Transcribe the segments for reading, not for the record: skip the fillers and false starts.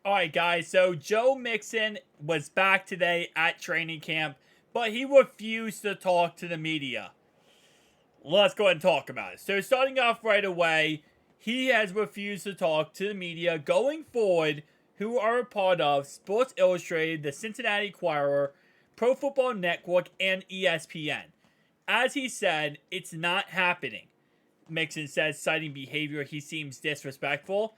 All right, guys. So Joe Mixon was back today at training camp, but he refused to talk to the media. Let's go ahead and talk about it. So starting off right away, he has refused to talk to the media going forward, who are a part of Sports Illustrated, the Cincinnati Enquirer, Pro Football Network, and ESPN. As he said, it's not happening. Mixon says, citing behavior he seems disrespectful,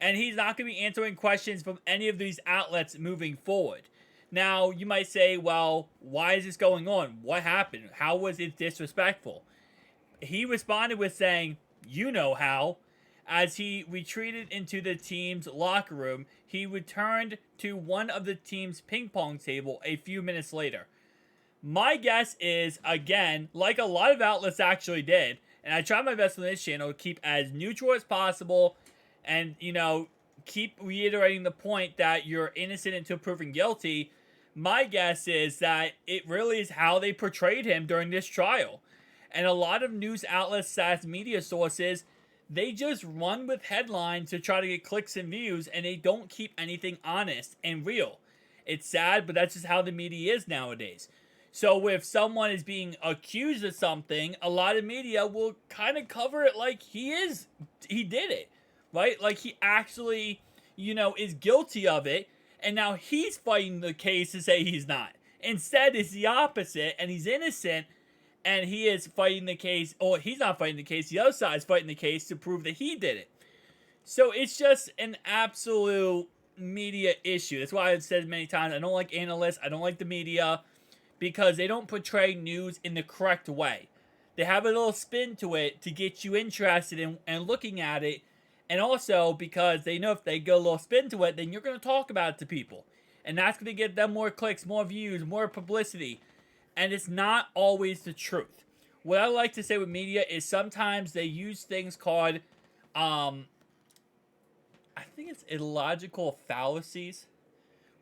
and he's not going to be answering questions from any of these outlets moving forward. Now, you might say, well, why is this going on? What happened? How was it disrespectful? He responded with saying, you know how. As he retreated into the team's locker room, he returned to one of the team's ping pong table a few minutes later. My guess is, again, like a lot of outlets actually did, and I try my best on this channel to keep as neutral as possible and, keep reiterating the point that you're innocent until proven guilty. My guess is that it really is how they portrayed him during this trial. And a lot of news outlets, / media sources, they just run with headlines to try to get clicks and views, and they don't keep anything honest and real. It's sad, but that's just how the media is nowadays. So if someone is being accused of something, a lot of media will kind of cover it like he did it, right? Like he actually, is guilty of it, and now he's fighting the case to say he's not. Instead, it's the opposite, and he's innocent, and he is fighting the case, or he's not fighting the case, the other side is fighting the case to prove that he did it. So it's just an absolute media issue. That's why I've said many times, I don't like analysts, I don't like the media, because they don't portray news in the correct way. They have a little spin to it to get you interested in and looking at it, and also because they know if they go a little spin to it, then you're going to talk about it to people. And that's going to get them more clicks, more views, more publicity. And it's not always the truth. What I like to say with media is sometimes they use things called, I think it's illogical fallacies,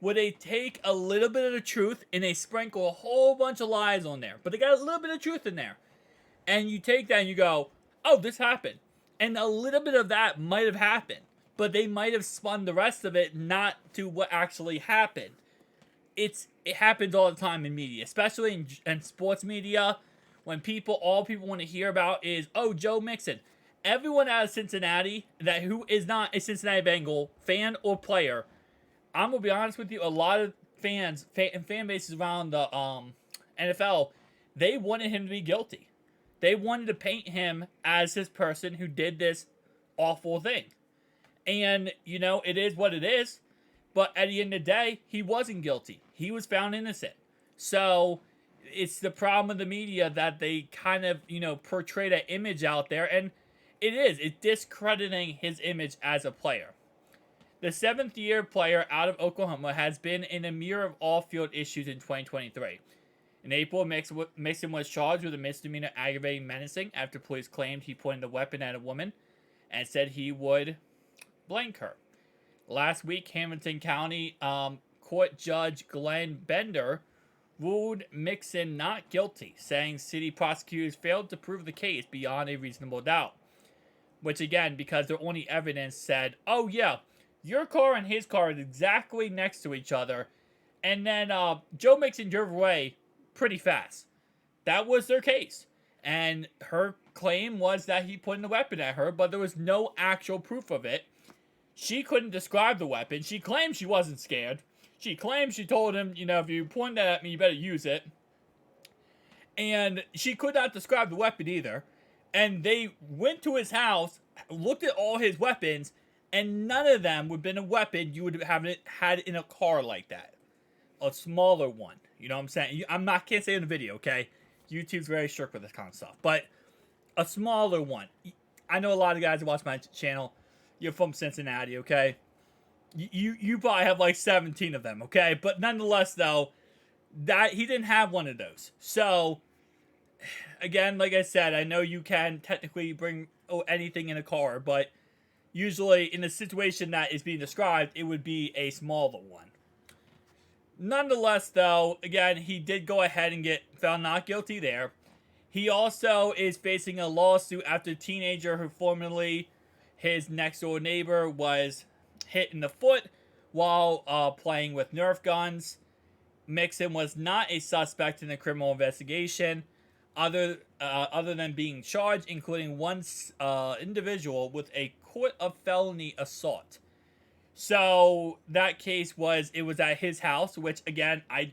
where they take a little bit of the truth and they sprinkle a whole bunch of lies on there. But they got a little bit of truth in there. And you take that and you go, oh, this happened. And a little bit of that might have happened. But they might have spun the rest of it not to what actually happened. It happens all the time in media, especially in sports media, when all people want to hear about is, oh, Joe Mixon. Everyone out of Cincinnati who is not a Cincinnati Bengal fan or player, I'm going to be honest with you, a lot of fans and fan bases around the NFL, they wanted him to be guilty. They wanted to paint him as this person who did this awful thing. And, it is what it is. But at the end of the day, he wasn't guilty. He was found innocent. So it's the problem of the media that they kind of, portray that image out there. And it's discrediting his image as a player. The 7th-year player out of Oklahoma has been in a mirror of all-field issues in 2023. In April, Mixon was charged with a misdemeanor aggravating menacing after police claimed he pointed a weapon at a woman and said he would blank her. Last week, Hamilton County Court Judge Glenn Bender ruled Mixon not guilty, saying city prosecutors failed to prove the case beyond a reasonable doubt. Which, again, because their only evidence said, oh yeah, your car and his car are exactly next to each other, and then Joe Mixon drove away pretty fast. That was their case. And her claim was that he pointed a weapon at her, but there was no actual proof of it. She couldn't describe the weapon. She claimed she wasn't scared. She claimed she told him, if you point that at me, you better use it. And she could not describe the weapon either. And they went to his house, looked at all his weapons, and none of them would have been a weapon you would have had in a car like that. A smaller one. You know what I'm saying? Can't say in the video, okay? YouTube's very strict with this kind of stuff. But a smaller one. I know a lot of guys that watch my channel. You're from Cincinnati, okay? You probably have like 17 of them, okay? But nonetheless, though, that he didn't have one of those. So, again, like I said, I know you can technically bring anything in a car, but usually in the situation that is being described, it would be a smaller one. Nonetheless, though, again, he did go ahead and get found not guilty there. He also is facing a lawsuit after a teenager who formerly his next door neighbor was hit in the foot while playing with Nerf guns. Mixon was not a suspect in the criminal investigation, other than being charged, including one individual with a court of felony assault. So that case was at his house, which again I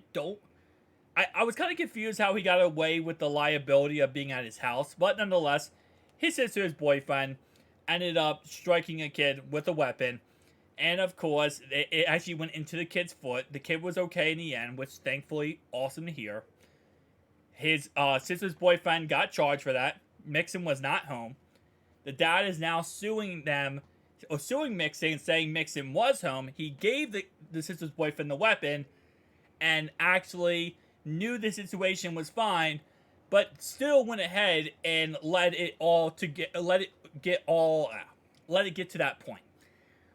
was kind of confused how he got away with the liability of being at his house, but nonetheless, his sister's boyfriend ended up striking a kid with a weapon. And of course, it actually went into the kid's foot. The kid was okay in the end, which thankfully awesome to hear. His sister's boyfriend got charged for that. Mixon was not home. The dad is now suing Mixon, saying Mixon was home. He gave the sister's boyfriend the weapon, and actually knew the situation was fine, but still went ahead and let it get to that point,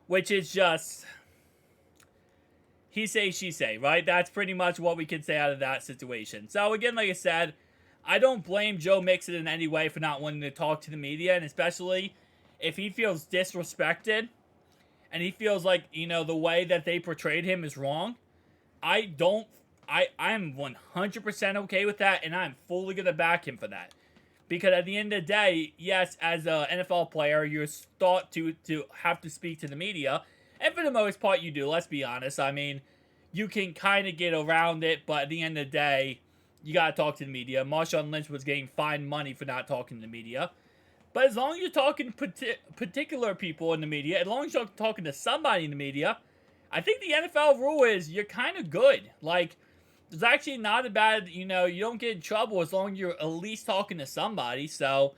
which is just he say, she say, right? That's pretty much what we can say out of that situation. So again, like I said, I don't blame Joe Mixon in any way for not wanting to talk to the media, and especially if he feels disrespected and he feels like, the way that they portrayed him is wrong. I'm 100% okay with that, and I'm fully going to back him for that. Because at the end of the day, yes, as an NFL player, you're thought to have to speak to the media. And for the most part, you do. Let's be honest. I mean, you can kind of get around it, but at the end of the day, you got to talk to the media. Marshawn Lynch was getting fined money for not talking to the media. But as long as you're talking particular people in the media, as long as you're talking to somebody in the media, I think the NFL rule is you're kind of good. Like, there's actually not a bad, you don't get in trouble as long as you're at least talking to somebody. So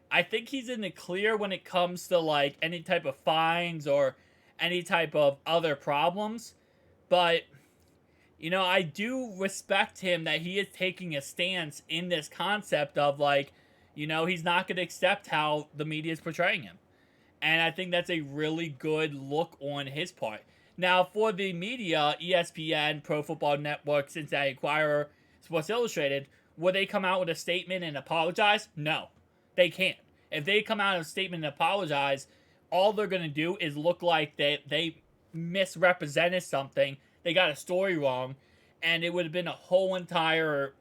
I think he's in the clear when it comes to, like, any type of fines or any type of other problems. But, I do respect him that he is taking a stance in this concept of, like, he's not going to accept how the media is portraying him. And I think that's a really good look on his part. Now, for the media, ESPN, Pro Football Network, Cincinnati Enquirer, Sports Illustrated, will they come out with a statement and apologize? No, they can't. If they come out with a statement and apologize, all they're going to do is look like they misrepresented something, they got a story wrong, and it would have been a whole entire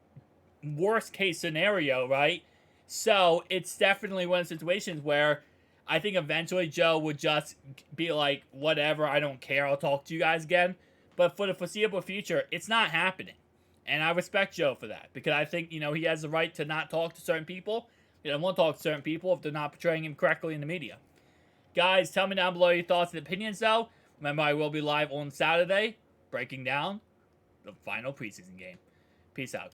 worst case scenario, right? So it's definitely one of the situations where I think eventually Joe would just be like, whatever, I don't care, I'll talk to you guys again. But for the foreseeable future, it's not happening. And I respect Joe for that, because I think, he has the right to not talk to certain people. He doesn't want to talk to certain people if they're not portraying him correctly in the media. Guys, tell me down below your thoughts and opinions, though. Remember, I will be live on Saturday, breaking down the final preseason game. Peace out.